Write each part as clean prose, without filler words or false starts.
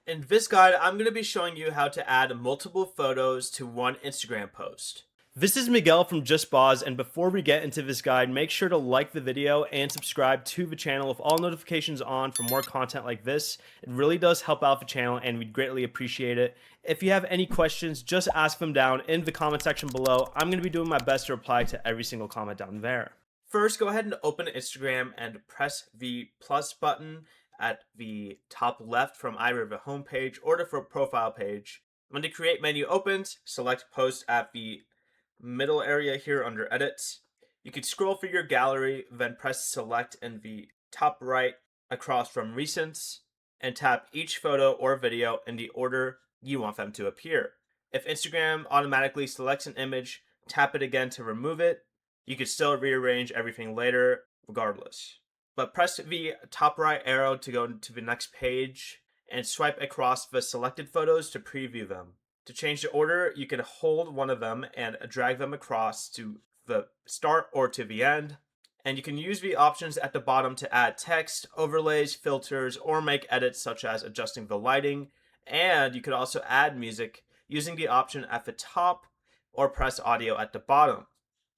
In this guide, I'm going to be showing you how to add multiple photos to one Instagram post. This is Miguel from Just Boz, and before we get into this guide, make sure to like the video and subscribe to the channel with all notifications on for more content like this. It really does help out the channel and we'd greatly appreciate it. If you have any questions, just ask them down in the comment section below. I'm going to be doing my best to reply to every single comment down there. First, go ahead and open Instagram and press the plus button at the top left from either the home page or the profile page. When the create menu opens, select post at the middle area here under edits. You can scroll through your gallery, then press select in the top right across from recents and tap each photo or video in the order you want them to appear. If Instagram automatically selects an image, tap it again to remove it. You can still rearrange everything later regardless. But press the top right arrow to go to the next page and swipe across the selected photos to preview them. To change the order, you can hold one of them and drag them across to the start or to the end. And you can use the options at the bottom to add text, overlays, filters, or make edits such as adjusting the lighting. And you could also add music using the option at the top or press audio at the bottom.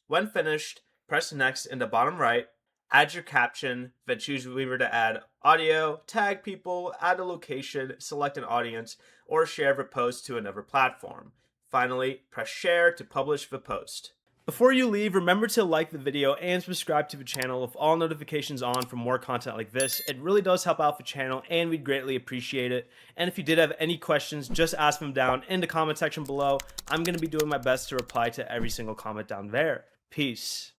When finished, press next in the bottom right, add your caption, then choose whether to add audio, tag people, add a location, select an audience, or share the post to another platform. Finally, press share to publish the post. Before you leave, remember to like the video and subscribe to the channel with all notifications on for more content like this. It really does help out the channel and we'd greatly appreciate it. And if you did have any questions, just ask them down in the comment section below. I'm going to be doing my best to reply to every single comment down there. Peace.